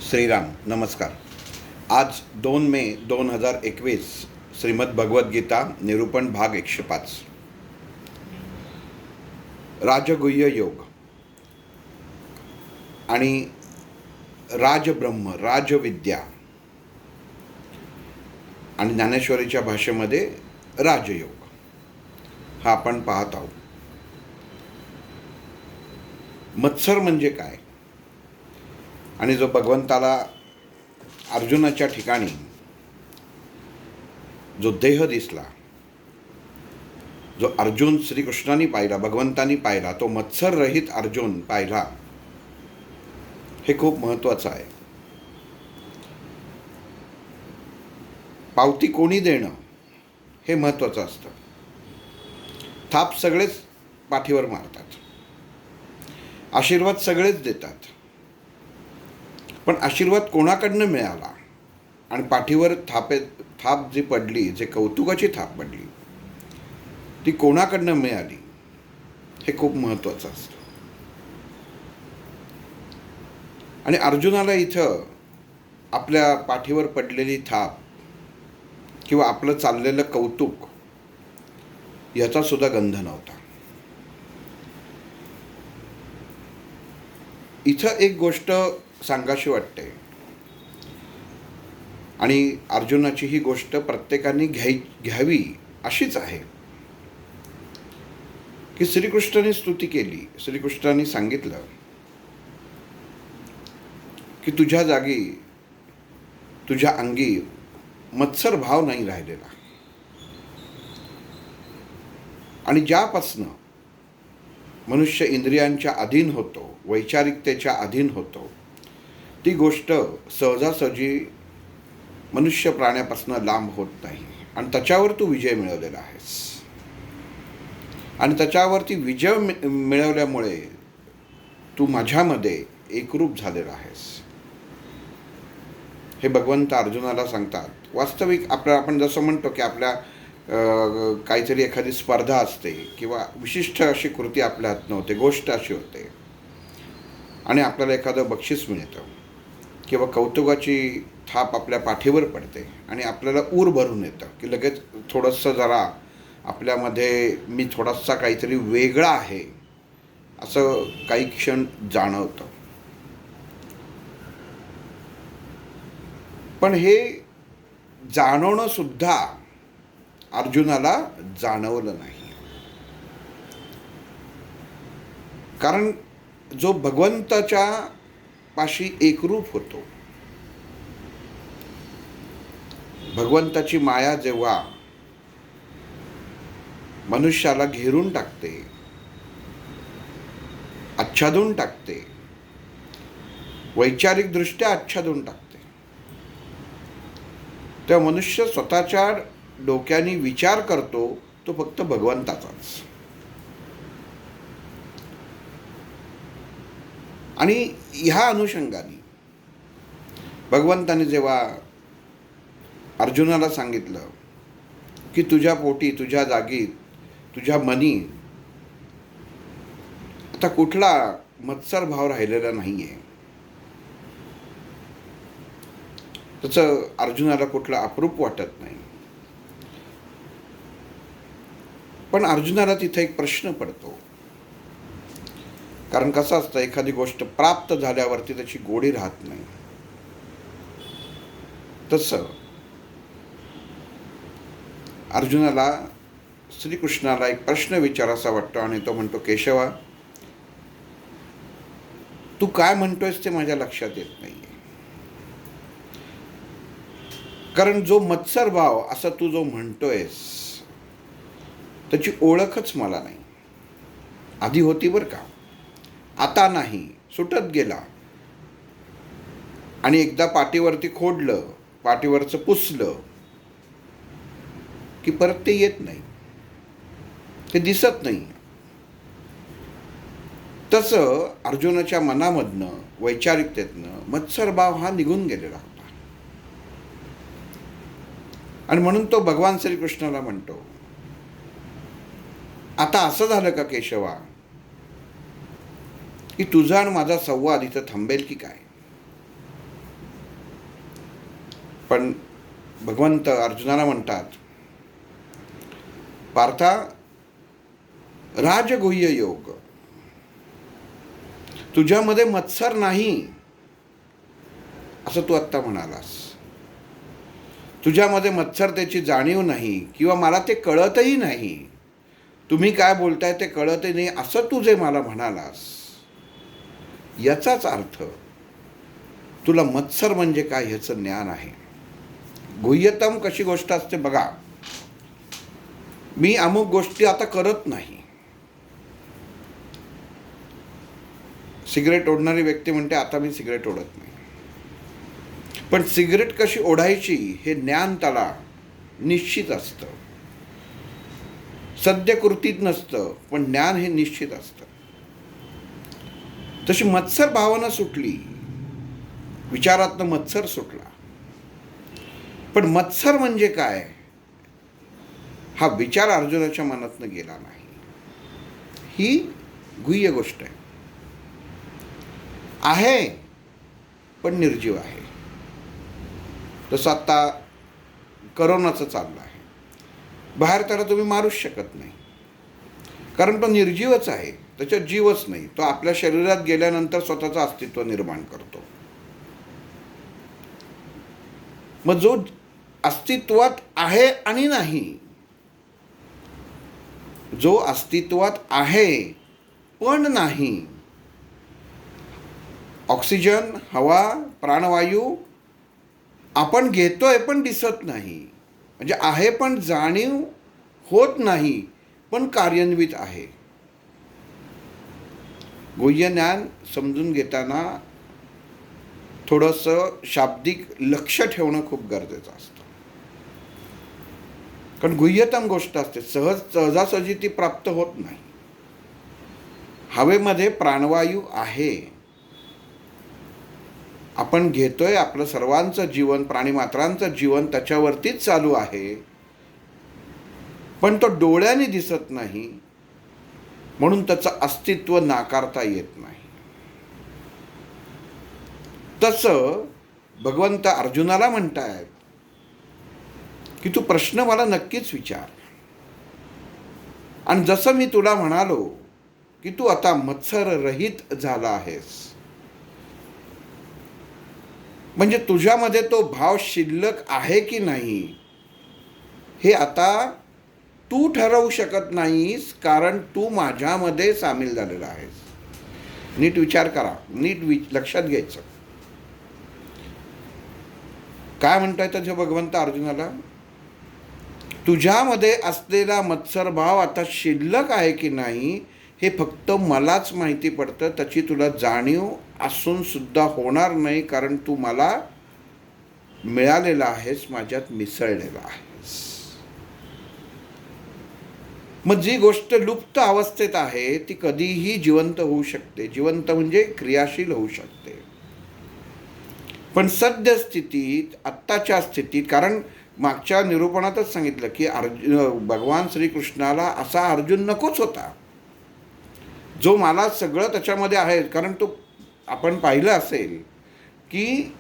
श्रीराम नमस्कार. आज 2 मे 2021 श्रीमद भगवद्गीता निरूपण भाग 105. राजगुह्य योग आणि राजब्रह्म राजविद्या आणि ज्ञानेश्वरीच्या भाषेमध्ये राजयोग हा आपण पाहत आहोत. मत्सर म्हणजे काय आणि जो भगवंताला अर्जुनाच्या ठिकाणी जो देह दिसला, जो अर्जुन श्रीकृष्णाने पाहिला, भगवंतानी पाहिला, तो मत्सररहित अर्जुन पाहिला, हे खूप महत्त्वाचं आहे. पावती कोणी देणं हे महत्त्वाचं असतं. थाप सगळेच पाठीवर मारतात, आशीर्वाद सगळेच देतात, पण आशीर्वाद कोणाकडनं मिळाला आणि पाठीवर थाप जी पडली, जे कौतुकाची थाप पडली, ती कोणाकडनं मिळाली हे खूप महत्त्वाचं असतं. आणि अर्जुनाला इथं आपल्या पाठीवर पडलेली थाप किंवा आपलं चाललेलं कौतुक याचा सुद्धा गंध नव्हता. इथं एक गोष्ट सांगाशी वाटते आणि अर्जुनाची ही गोष्ट प्रत्येकाने घ्यावी अशीच आहे की श्रीकृष्णाने स्तुती केली. श्रीकृष्णाने सांगितलं की तुझ्या जागी, तुझ्या अंगी मत्सर भाव नाही राहिलेला, आणि ज्यापासनं मनुष्य इंद्रियांच्या अधीन होतो, वैचारिकतेच्या अधीन होतो, ती गोष्ट सहजासहजी मनुष्य प्राण्यापासून लांब होत नाही. आणि त्याच्यावर तू विजय मिळवलेला आहेस, आणि त्याच्यावरती विजय मिळवल्यामुळे तू माझ्यामध्ये एकरूप झालेला आहेस, हे भगवंत अर्जुनाला सांगतात. वास्तविक आपण जसं म्हणतो की आपल्या काहीतरी एखादी स्पर्धा असते किंवा विशिष्ट अशी कृती आपल्या हात नव्हते, गोष्ट अशी होते आणि आपल्याला एखादं बक्षीस मिळतं किंवा कौतुकाची थाप आपल्या पाठीवर पडते आणि आपल्याला ऊर भरून येतं की लगेच थोडंसं जरा आपल्यामध्ये मी थोडासा काहीतरी वेगळा आहे असं काही क्षण जाणवतं. पण हे जाणवणं सुद्धा अर्जुनाला जाणवलं नाही, कारण जो भगवंताच्या पाशी एकरूप होतो, भगवंताची माया जेव्हा मनुष्याला घेरून टाकते, आच्छादून टाकते, वैचारिकदृष्ट्या आच्छादून टाकते, तेव्हा मनुष्य स्वतःच्या डोक्याने विचार करतो तो फक्त भगवंताचाच. आणि ह्या अनुषंगाने भगवंताने जेव्हा अर्जुनाला सांगितलं की तुझ्या पोटी, तुझ्या जागी, तुझ्या मनी आता कुठला मत्सर भाव राहिलेला नाही आहे, त्याचं अर्जुनाला कुठलं अप्रूप वाटत नाही. पण अर्जुनाला तिथे एक प्रश्न पडतो, कारण कसं असतं, एखादी गोष्ट प्राप्त झाल्यावरती त्याची गोडी राहत नाही. तसं अर्जुनाला श्रीकृष्णाला एक प्रश्न विचारायचा वाटतो आणि तो म्हणतो, केशवा, तू काय म्हणतोयस ते माझ्या लक्षात येत नाहीये, कारण जो मत्सर भाव असं तू जो म्हणतोयस त्याची ओळखच मला नाही. आधी होती बरं का, आता नाही, सुटत गेला, आणि एकदा पाठीवरती खोडलं, पाठीवरचं पुसलं की परत ते येत नाही, ते दिसत नाही. तसं अर्जुनाच्या मनामधनं, वैचारिकतेतनं मत्सरभाव हा निघून गेलेला होता. आणि म्हणून तो भगवान श्रीकृष्णाला म्हणतो, आता असं झालं का केशवा की तुझा आणि माझा संवाद इथं थांबेल की काय? पण भगवंत अर्जुनाला म्हणतात, पार्था, राजगुह्य योग, तुझ्यामध्ये मत्सर नाही असं तू आत्ता म्हणालास. तुझ्यामध्ये मत्सरतेची जाणीव नाही किंवा मला ते कळतही नाही, तुम्ही काय बोलताय ते कळतही नाही असं तू जे मला म्हणालास, याचाच अर्थ तुला मत्सर म्हणजे काय ह्याचं ज्ञान आहे. गुह्यतम कशी गोष्ट असते बघा. मी अमुक गोष्टी आता करत नाही. सिगरेट ओढणारी व्यक्ती म्हणते आता मी सिगरेट ओढत नाही. पण सिगरेट कशी ओढायची हे ज्ञान त्याला निश्चित असतं. सद्य कृतीत नसतं, पण ज्ञान हे निश्चित असतं. तशी मत्सर भावना सुटली, विचारातनं मत्सर सुटला. पण मत्सर म्हणजे काय हा विचार अर्जुनाच्या मनातनं गेला नाही. ही गुह्य गोष्ट आहे पण निर्जीव आहे. तसं आत्ता करोनाचं चाललं आहे. बाहेर त्याला तुम्ही मारूच शकत नाही, कारण तो निर्जीवच आहे, त्याच्यात जीवच नाही. तो आपल्या शरीरात गेल्यानंतर स्वतःचं अस्तित्व निर्माण करतो. मग जो अस्तित्वात आहे आणि नाही, जो अस्तित्वात आहे पण नाही, ऑक्सिजन, हवा, प्राणवायू आपण घेतोय पण दिसत नाही, म्हणजे आहे पण जाणीव होत नाही, पण कार्यान्वित आहे. गुह्य ज्ञान समजून घेताना थोडंसं शाब्दिक लक्ष ठेवणं खूप गरजेचं असतं. कारण गुह्यतम गोष्ट असते, सहजासहजी ती प्राप्त होत नाही. हवेमध्ये प्राणवायू आहे, आपण घेतोय, आपलं सर्वांचं जीवन, प्राणीमात्रांचं जीवन त्याच्यावरतीच चालू आहे, पण तो डोळ्याने दिसत नाही, म्हणून त्याचं अस्तित्व नाकारता येत नाही. तसं भगवंत अर्जुनाला म्हणतायत की तू प्रश्न मला नक्कीच विचार. आणि जसं मी तुला म्हणालो की तू आता मत्सररहित झाला आहेस, म्हणजे तुझ्यामध्ये तो भाव शिल्लक आहे की नाही हे आता तू ठरवू शकत नाहीस, कारण तू माझ्यामध्ये सामील झालेला आहेस. नीट विचार करा, नीट लक्षात घ्यायचं. काय म्हणताय त्याच्या भगवंत अर्जुनाला, तुझ्यामध्ये असलेला मत्सरभाव आता शिल्लक आहे की नाही हे फक्त मलाच माहिती पडतं. त्याची तुला जाणीव असून सुद्धा होणार नाही, कारण तू मला मिळालेला आहेस, माझ्यात मिसळलेला आहेस. मग जी गोष्ट लुप्त अवस्थेत आहे ती कधीही जिवंत होऊ शकते. जिवंत म्हणजे क्रियाशील होऊ शकते. पण सद्य स्थितीत, आत्ताच्या स्थितीत, कारण मागच्या निरूपणातच सांगितलं की भगवान श्रीकृष्णाला असा अर्जुन नकोच होता जो मला सगळं त्याच्यामध्ये आहे. कारण तो आपण पाहिलं असेल की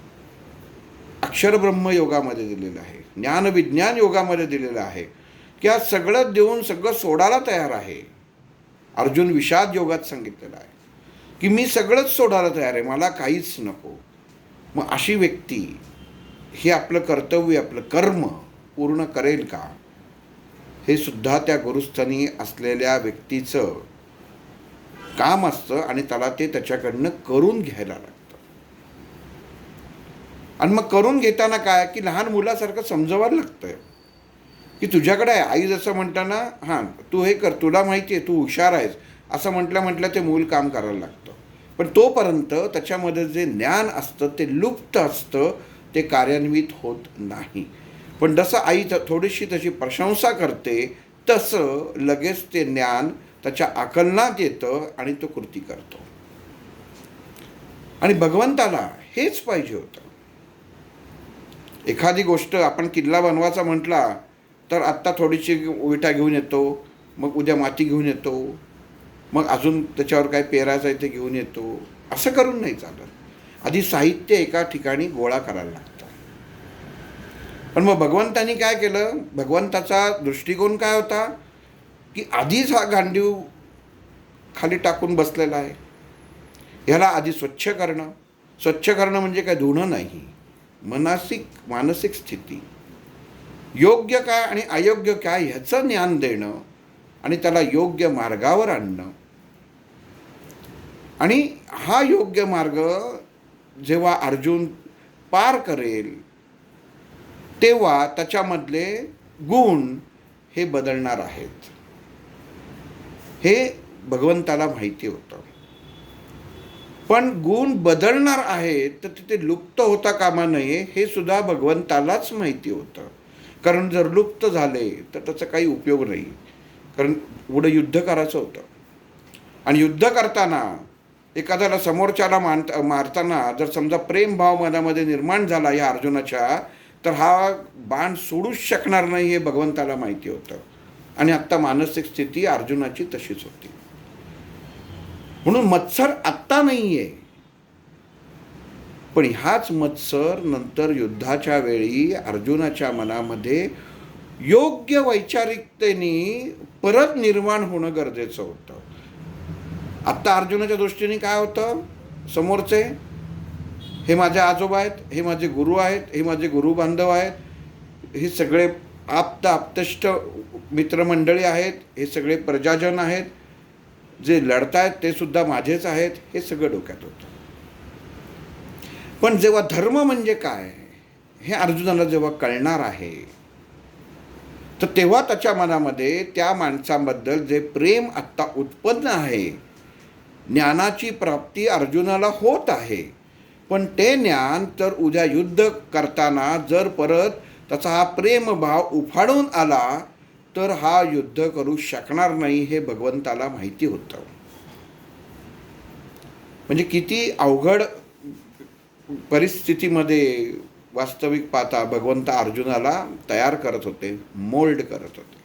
अक्षरब्रह्म योगामध्ये दिलेलं आहे, ज्ञानविज्ञान योगामध्ये दिलेलं आहे की आज सगळं देऊन सगळं सोडायला तयार आहे. अर्जुन विषाद योगात सांगितलेलं आहे की मी सगळंच सोडायला तयार आहे, मला काहीच नको. मग अशी व्यक्ती हे आपलं कर्तव्य, आपलं कर्म पूर्ण करेल का, हे सुद्धा त्या गुरुस्थानी असलेल्या व्यक्तीचं काम असतं आणि त्याला ते त्याच्याकडनं करून घ्यायला लागतं. आणि मग करून घेताना काय की लहान मुलासारखं समजवायला लागतं की तुझ्याकडे आहे. आई जसं म्हणताना हां तू हे कर, तुला माहिती आहे, तू हुशार आहेस असं म्हटलं ते मूल काम करायला लागतं. पण तोपर्यंत त्याच्यामध्ये जे ज्ञान असतं ते लुप्त असतं, ते कार्यान्वित होत नाही. पण जसं आई थोडीशी त्याची प्रशंसा करते तसं लगेच ते ज्ञान त्याच्या आकलनात येतं आणि तो कृती करतो. आणि भगवंताला हेच पाहिजे होतं. एखादी गोष्ट आपण किल्ला बनवायचा म्हटला तर आत्ता थोडीशी विटा घेऊन येतो, मग उद्या माती घेऊन येतो, मग अजून त्याच्यावर काय पेरायचं आहे ते घेऊन येतो. असं करून नाही चालत. आधी साहित्य एका ठिकाणी गोळा करायला लागतं. पण मग भगवंतानी काय केलं? भगवंताचा दृष्टिकोन काय होता की आधीच हा गांडीव खाली टाकून बसलेला आहे, ह्याला आधी स्वच्छ करणं. स्वच्छ करणं म्हणजे काय? धुणं नाही, मानसिक स्थिती, योग्य काय आणि अयोग्य काय ह्याचं ज्ञान देणं आणि त्याला योग्य मार्गावर आणणं. आणि हा योग्य मार्ग जेव्हा अर्जुन पार करेल तेव्हा त्याच्यामधले गुण हे बदलणार आहेत, हे भगवंताला माहिती होतं. पण गुण बदलणार आहेत तर तिथे लुप्त होता कामा नये हे सुद्धा भगवंतालाच माहिती होतं. कारण जर लुप्त झाले तर त्याचा काही उपयोग नाही, कारण पुढं युद्ध करायचं होतं. आणि युद्ध करताना एखाद्याला समोरच्याला मारताना जर समजा प्रेमभाव मनामध्ये निर्माण झाला या अर्जुनाच्या, तर हा बाण सोडूच शकणार नाही हे भगवंताला माहिती होतं. आणि आत्ता मानसिक स्थिती अर्जुनाची तशीच होती. म्हणून मत्सर आत्ता नाही आहे, पण हाच मत्सर नंतर युद्धाच्या वेळी अर्जुनाच्या मनामध्ये योग्य वैचारिकतेने परत निर्माण होणं गरजेचं होतं. आत्ता अर्जुनाच्या दृष्टीने काय होतं? समोरचे हे माझे आजोबा आहेत, हे माझे गुरु आहेत, हे माझे गुरु बांधव आहेत, हे सगळे आप्तष्ट मित्रमंडळी आहेत, हे सगळे प्रजाजन आहेत, जे लढतायत ते सुद्धा माझेच आहेत, हे सगळं डोक्यात होतं. पण जेव्हा धर्म म्हणजे काय हे अर्जुनाला जेव्हा कळणार आहे, तर तेव्हा त्याच्या मनामध्ये त्या माणसाबद्दल जे प्रेम आत्ता उत्पन्न आहे, ज्ञानाची प्राप्ती अर्जुनाला होत आहे. पण ते ज्ञान तर उद्या युद्ध करताना जर परत त्याचा हा प्रेमभाव उफाळून आला तर हा युद्ध करू शकणार नाही हे भगवंताला माहिती होतं. म्हणजे किती अवघड परिस्थितीमध्ये वास्तविक पाहता भगवंत अर्जुनाला तयार करत होते, मोल्ड करत होते.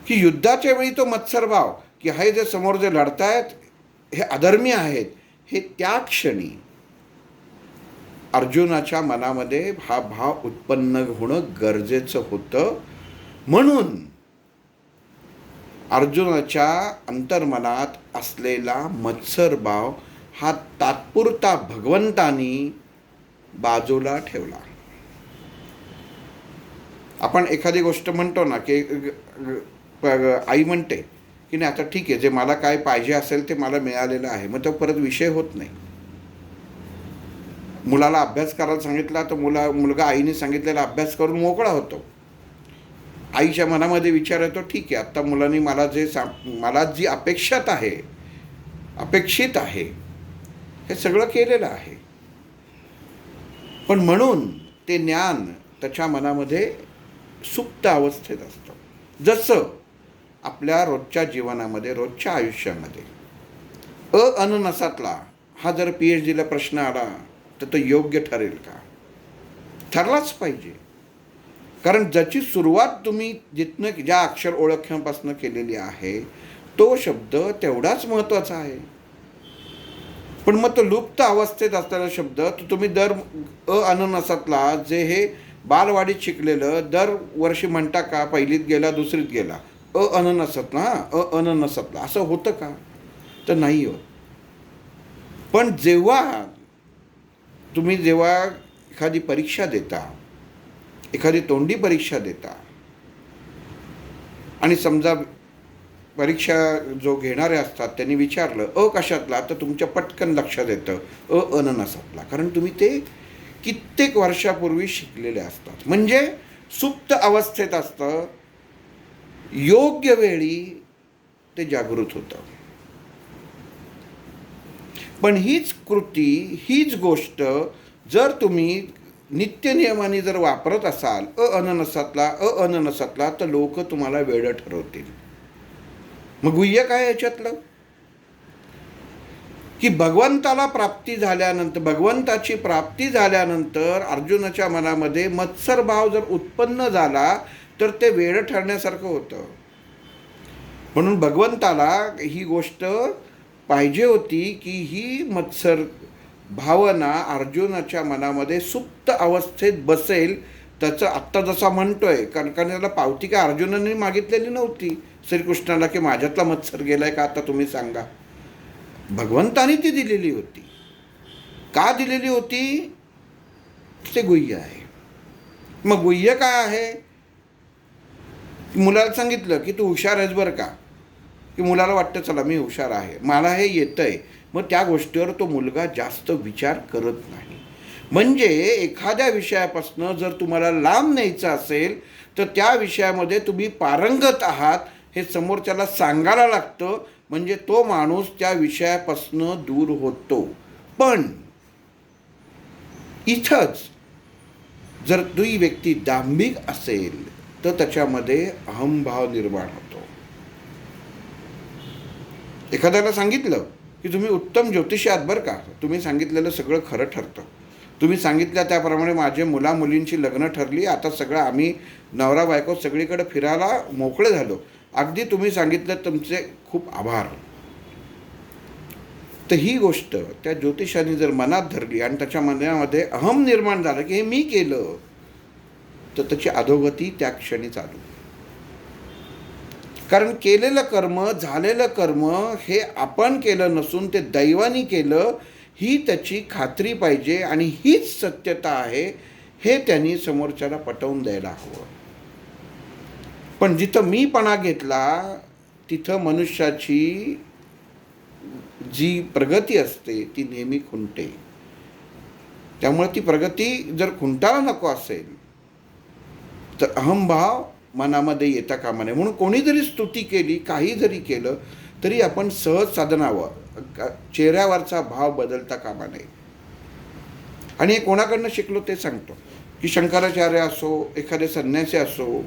की युद्धाच्या वेळी तो मत्सरभाव की हे जे समोर जे लढतायत हे अधर्मी आहेत, हे त्या क्षणी अर्जुनाच्या मनामध्ये हा भाव उत्पन्न होणं गरजेचं होतं. म्हणून अर्जुनाच्या अंतर्मनात असलेला मत्सरभाव हा तात्पुरता भगवंतानी बाजूला ठेवला. आपण एखादी गोष्ट म्हणतो ना की आई म्हणते की नाही आता ठीक आहे, जे मला काय पाहिजे असेल ते मला मिळालेलं आहे, मग तो परत विषय होत नाही. मुलाला अभ्यास करायला सांगितला तर मुलगा आईने सांगितलेला अभ्यास करून मोकळा होतो. आईच्या मनामध्ये विचार येतो ठीक आहे, आत्ता मुलांनी मला जी अपेक्षित आहे हे सगळं केलेलं आहे. पण म्हणून ते ज्ञान त्याच्या मनामध्ये सुप्त अवस्थेत असतं. जसं आपल्या रोजच्या जीवनामध्ये, रोजच्या आयुष्यामध्ये अननसातला हा जर PhDला प्रश्न आला तर तो योग्य ठरेल का? ठरलाच पाहिजे. कारण ज्याची सुरुवात तुम्ही जिथनं ज्या अक्षर ओळखण्यापासून केलेली आहे तो शब्द तेवढाच महत्त्वाचा आहे. पण मग तो लुप्त अवस्थेत असलेला शब्द तुम्ही दर अननसातला जे हे बालवाडीत शिकलेलं दरवर्षी म्हणता का? पहिलीत गेला, दुसरीत गेला, अननसातला अननसातला असं होतं का? तर नाही होत. पण तुम्ही जेव्हा एखादी परीक्षा देता, एखादी तोंडी परीक्षा देता आणि समजा परीक्षा जो घेणारे असतात त्यांनी विचारलं कशातला, तर तुमच्या पटकन लक्षात येतं अननसातला. कारण तुम्ही ते कित्येक वर्षापूर्वी शिकलेले असतात. म्हणजे सुप्त अवस्थेत असतं, योग्य वेळी ते जागृत होतं. पण हीच कृती, हीच गोष्ट जर तुम्ही नित्यनियमाने जर वापरत असाल अननसातला तर लोक तुम्हाला वेडं ठरवतील. मग गुह्य काय याच्यातलं की भगवंताची प्राप्ती झाल्यानंतर अर्जुनाच्या मनामध्ये मत्सरभाव जर उत्पन्न झाला तर ते वेडं ठरण्यासारखं होतं. म्हणून भगवंताला ही गोष्ट पाहिजे होती की ही भावना अर्जुनाच्या मनामध्ये सुप्त अवस्थेत बसेल, त्याचं आत्ता जसा म्हणतोय, कारण कारण त्याला पावती काय अर्जुनाने मागितलेली नव्हती श्रीकृष्णाला, की माझ्यातला मत्सर गेलाय का आता तुम्ही सांगा. भगवंतानी ती दिलेली होती. का दिलेली होती? ते गुह्य आहे. मग गुह्य काय आहे? मुलाला सांगितलं की तू हुशार आहेस बरं का, की मुलाला वाटतं चला मी हुशार आहे, मला हे येतंय. मग त्या गोष्टीवर तो मुलगा जास्त विचार करत नाही. म्हणजे एखाद्या विषयापासून जर तुम्हाला लांब न्यायचं असेल तर त्या विषयामध्ये तुम्ही पारंगत आहात हे समोरच्याला सांगायला लागतं, म्हणजे तो माणूस त्या विषयापासून दूर होतो. पण इथंच जर ती व्यक्ती दांभिक असेल तर त्याच्यामध्ये अहंभाव निर्माण होतो. एखाद्याला सांगितलं की तुम्ही उत्तम ज्योतिषी आहात बरं का, तुम्ही सांगितलेलं सगळं खरं ठरतं, तुम्ही सांगितल्या त्याप्रमाणे माझे मुलींची लग्न ठरली, आता सगळं आम्ही नवरा बायको सगळीकडे फिरायला मोकळे झालो, अगदी तुम्ही सांगितलं, तुमचे खूप आभार. तर ही गोष्ट त्या ज्योतिषाने जर मनात धरली आणि त्याच्या मनामध्ये अहम निर्माण झालं की हे मी केलं, तर त्याची अधोगती त्या क्षणी चालू. कारण केलेलं कर्म, झालेलं कर्म हे आपण केलं नसून ते दैवानी केलं, ही त्याची खात्री पाहिजे आणि हीच सत्यता आहे हे त्यांनी समोरच्याला पटवून द्यायला हवं. पण जिथं मीपणा घेतला तिथं मनुष्याची जी प्रगती असते ती नेहमी खुंटते. त्यामुळे ती प्रगती जर खुंटायला नको असेल तर अहंभाव मनामध्ये येता कामा नये. म्हणून कोणी जरी स्तुती केली, काही जरी केलं तरी आपण सहज साधनावं, चेहऱ्यावरचा भाव बदलता कामा नये. आणि हे कोणाकडनं शिकलो ते सांगतो, की शंकराचार्य असो, एखादे संन्यासी असो,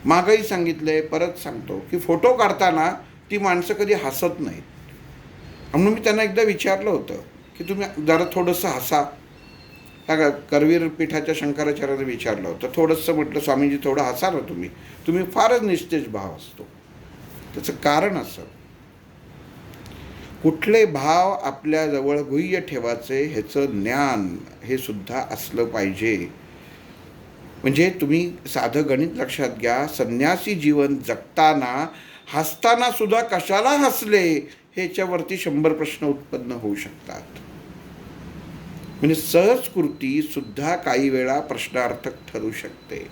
मागही सांगितलंय, परत सांगतो, की फोटो काढताना ती माणसं कधी हसत नाहीत. म्हणून मी त्यांना एकदा विचारलं होतं की तुम्ही जरा थोडंसं हसा. त्या करवीर पीठाच्या शंकराचार्याने विचारलं होतं, थोडंसं म्हटलं स्वामीजी थोडं हसा ना तुम्ही फारच निस्तेज भाव असतो. त्याचं कारण असं, कुठले भाव आपल्याजवळ गुह्य ठेवायचे ह्याचं ज्ञान हे सुद्धा असलं पाहिजे. म्हणजे तुम्ही साधं गणित लक्षात घ्या, संन्यासी जीवन जगताना हसताना सुद्धा कशाला हसले ह्याच्यावरती 100 प्रश्न उत्पन्न होऊ शकतात. म्हणजे सहज कृती सुद्धा काही वेळा प्रश्नार्थक ठरू शकते.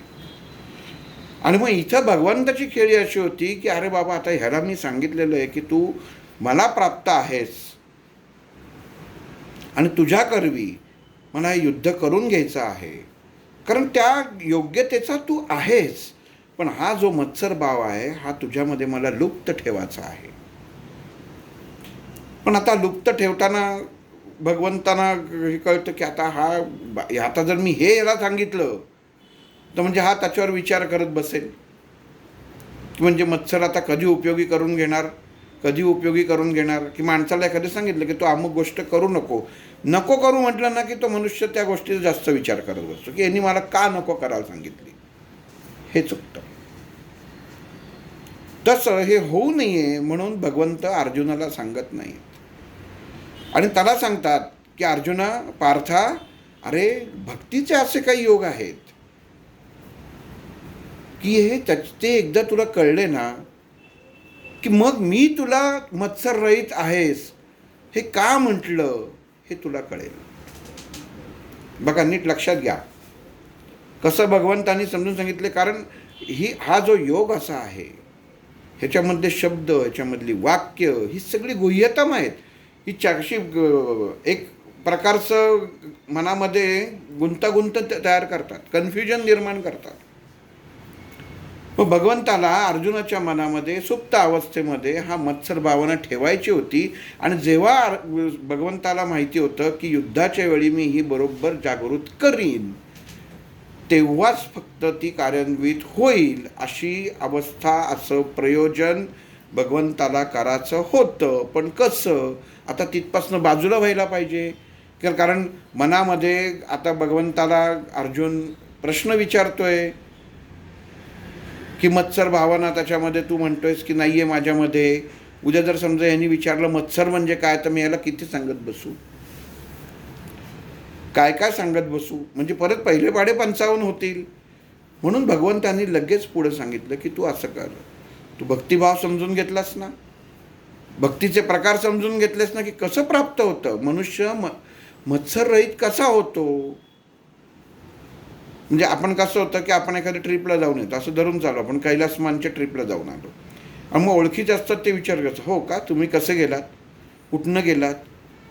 आणि मग इथं भगवंताची खेळी अशी होती की अरे बाबा, आता ह्याला मी सांगितलेलं आहे की तू मला प्राप्त आहेस आणि तुझ्या करवी मला हे युद्ध करून घ्यायचं आहे, कारण त्या योग्यतेचा तू आहेस. पण हा जो मत्सर भाव आहे हा तुझ्यामध्ये मला लुप्त ठेवायचा आहे. पण आता लुप्त ठेवताना भगवंतांना हे कळतं की आता जर मी हे याला सांगितलं तर म्हणजे हा त्याच्यावर विचार करत बसेल, की म्हणजे मत्सर आता कधी उपयोगी करून घेणार, की माणसाला एखादं सांगितलं की तो अमुक गोष्ट करू नको करू म्हटलं ना, की तो मनुष्य त्या गोष्टीचा जास्त विचार करत बसतो, की यांनी मला का नको करायला सांगितली. हे चुकतं. तसं हे होऊ नये म्हणून भगवंत अर्जुनाला सांगत नाहीत आणि त्याला सांगतात की अर्जुना, पार्था, अरे भक्तीचे असे काही योग आहेत की ते एकदा तुला कळले ना की मग मी तुला मत्सररहित आहेस हे का म्हटलं हे तुला कळेल. बघा, नीट लक्षात घ्या कसं भगवंतांनी समजून सांगितले. कारण हा जो योग असा आहे, ह्याच्यामधले शब्द, ह्याच्यामधली वाक्य ही सगळी गुह्यतम आहेत. ही अशी एक प्रकारचं मनामध्ये गुंतागुंत तयार करतात, कन्फ्युजन निर्माण करतात. मग भगवंताला अर्जुनाच्या मनामध्ये सुप्त अवस्थेमध्ये हा मत्सर भावना ठेवायची होती. आणि जेव्हा भगवंताला माहिती होतं की युद्धाच्या वेळी मी ही बरोबर जागृत करीन, तेव्हाच फक्त ती कार्यान्वित होईल अशी अवस्था, असं प्रयोजन भगवंताला करायचं होतं. पण कसं, आता तिथपासून बाजूला व्हायला पाहिजे. कारण मनामध्ये आता भगवंताला अर्जुन प्रश्न विचारतोय की मत्सर भावना त्याच्यामध्ये तू म्हणतोयस की नाही आहे माझ्यामध्ये. उद्या जर समजा यांनी विचारलं मत्सर म्हणजे काय, तर मी याला किती सांगत बसू. काय काय सांगत बसू, म्हणजे परत पहिले पाढे 55 होतील. म्हणून भगवंतांनी लगेच पुढे सांगितलं की तू असं कर, तू भक्तिभाव समजून घेतलास ना, भक्तीचे प्रकार समजून घेतलेस ना, की कसं प्राप्त होतं मनुष्य मत्सररहित कसा होतो. म्हणजे आपण कसं होतं की आपण एखाद्या ट्रिपला जाऊन येतो असं धरून चालू, आपण कैलासमानच्या ट्रिपला जाऊन आलो आणि मग ओळखीचे असतात ते विचारायचं, हो का, तुम्ही कसे गेलात, कुठनं गेलात,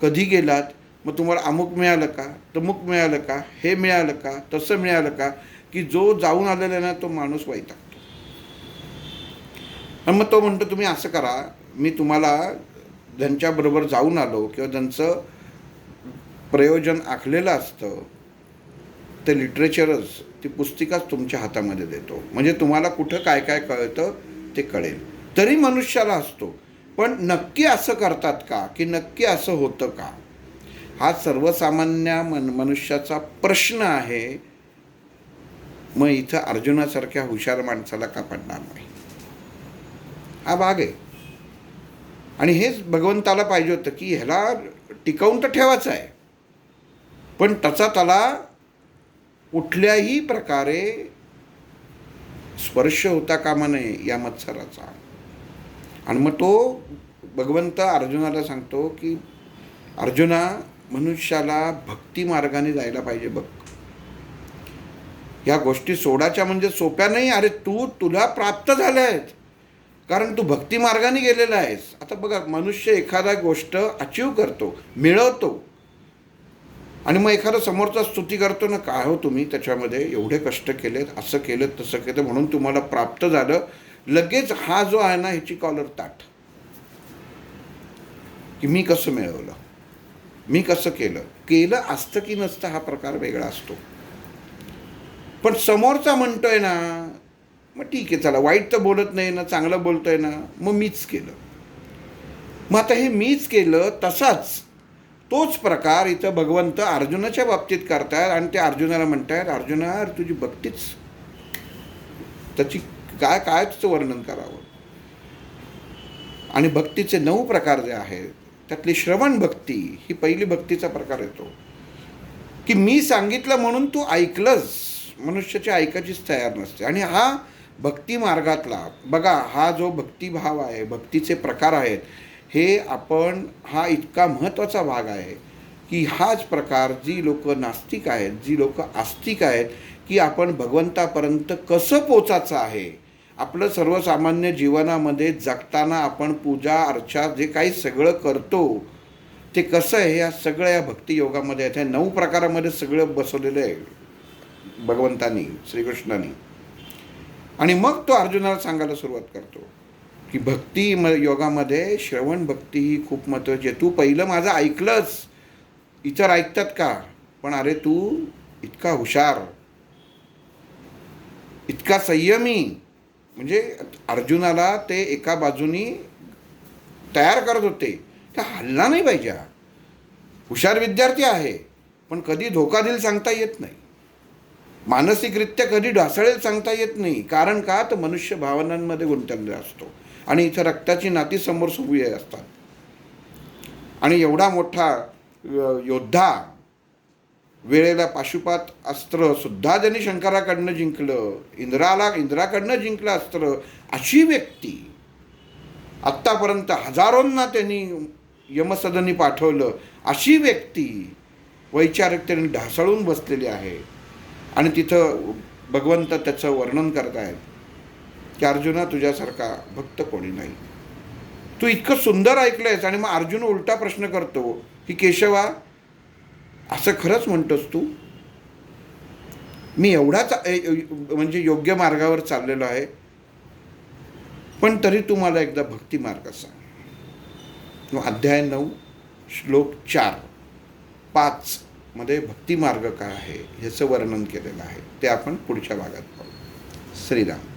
कधी गेलात, मग तुम्हाला अमुक मिळालं का, तमुक मिळालं का, हे मिळालं का, तसं मिळालं का, की जो जाऊन आलेला ना तो माणूस वैतागतो. आणि मग तो म्हणतो तुम्ही असं करा, मी तुम्हाला ज्यांच्याबरोबर जाऊन आलो किंवा ज्यांचं प्रयोजन आखलेलं असतं ते लिटरेचरच, ती पुस्तिकाच तुमच्या हातामध्ये देतो, म्हणजे तुम्हाला कुठं काय काय कळतं ते कळेल. तरी मनुष्याला असतो, पण नक्की असं करतात का, की नक्की असं होतं का, हा सर्वसामान्य मनुष्याचा प्रश्न आहे. मग इथं अर्जुनासारख्या हुशार माणसाला का पडणार नाही, हा भाग आहे. आणि हेच भगवंताला पाहिजे होतं की ह्याला टिकवून तर ठेवायचं आहे, पण त्याला कुठल्याही प्रकारे स्पर्श होता कामा नये या मत्सराचा. आणि मग तो भगवंत अर्जुनाला सांगतो की अर्जुना, मनुष्याला भक्ती मार्गाने जायला पाहिजे बघ. या गोष्टी सोडायच्या म्हणजे सोप्या नाही. अरे तुला प्राप्त झाल्या आहेत कारण तू भक्ती मार्गाने गेलेला आहेस. आता बघा, मनुष्य एखादा गोष्ट अचीव करतो, मिळवतो, आणि मग एखादा समोरचा स्तुती करतो ना, काय हो तुम्ही त्याच्यामध्ये एवढे कष्ट केलेत, असं केलं तसं केलं म्हणून तुम्हाला प्राप्त झालं. लगेच हा जो आहे ना ह्याची कॉलर ताट, की मी कसं मिळवलं, मी कसं केलं असतं की नसतं हा प्रकार वेगळा असतो. पण समोरचा म्हणतोय ना, मग ठीक आहे, चला, वाईट तर बोलत नाही ना, चांगलं बोलतोय ना, मग मीच केलं. मग आता हे मीच केलं, तसाच तोच प्रकार इथं भगवंत अर्जुनाच्या बाबतीत करतायत. आणि ते अर्जुनाला म्हणतायत, अर्जुना तुझी भक्तीच, त्याची काय तुझं वर्णन करावं. आणि भक्तीचे 9 प्रकार जे आहेत त्यातली श्रवण भक्ती ही पहिली भक्तीचा प्रकार येतो, की मी सांगितलं म्हणून तू ऐकलंस. मनुष्याची ऐकायचीच तयार नसते. आणि हा भक्ती मार्गातला बघा, हा जो भक्तिभाव आहे, भक्तीचे प्रकार आहेत, हे हा इतका महत्त्वाचा भाग आहे की हाच प्रकार जी लोक नास्तिक आहेत, जी लोक आस्तिक आहेत, की आपण भगवंतापर्यंत कसं पोचायचं आहे, आपलं सर्वसामान्य जीवनामध्ये जगताना आपण पूजा अर्चा जे काही सगळं करतो ते कसं आहे, या सगळ्या भक्तियोगामध्ये आहेत. ह्या 9 प्रकारामध्ये सगळं बसवलेलं आहे भगवंतानी, श्रीकृष्णानी. आणि मग तो अर्जुनाला सांगायला सुरुवात करतो की भक्ती योगामध्ये श्रवण भक्ती ही खूप महत्त्वाची आहे. तू पहिलं माझं ऐकलंस, इतर ऐकतात का, पण अरे तू इतका हुशार, इतका संयमी, म्हणजे अर्जुनाला ते एका बाजूनी तयार करत होते की हल्ला नाही पाहिजे. हुशार विद्यार्थी आहे, पण कधी धोका देईल सांगता येत नाही, मानसिकरित्या कधी ढासळेल सांगता येत नाही. कारण का, तर मनुष्य भावनांमध्ये गुंतलेला असतो आणि इथं रक्ताची नाती समोर उभी असतात. आणि एवढा मोठा योद्धा, वेळेला पाशुपात अस्त्र सुद्धा ज्यांनी शंकराकडनं जिंकलं, इंद्राकडनं जिंकलं अस्त्र, अशी व्यक्ती, आत्तापर्यंत हजारोंना त्यांनी यमसदनी पाठवलं, अशी व्यक्ती वैचारिकतेने ढासळून बसलेली आहे. आणि तिथं भगवंत त्याचं वर्णन करतायत की अर्जुना, तुझ्यासारखा भक्त कोणी नाही, तू इतकं सुंदर ऐकलंयस. आणि मग अर्जुन उलटा प्रश्न करतो की केशवा, असं खरंच म्हणतोस तू, मी एवढाच म्हणजे योग्य मार्गावर चाललेलो आहे, पण तरी तू मला एकदा भक्ती मार्ग सांग. अध्याय 9 श्लोक 4-5 मध्ये भक्ती मार्ग काय आहे ह्याचं वर्णन केलेलं आहे. ते आपण पुढच्या भागात पाहू. श्रीराम.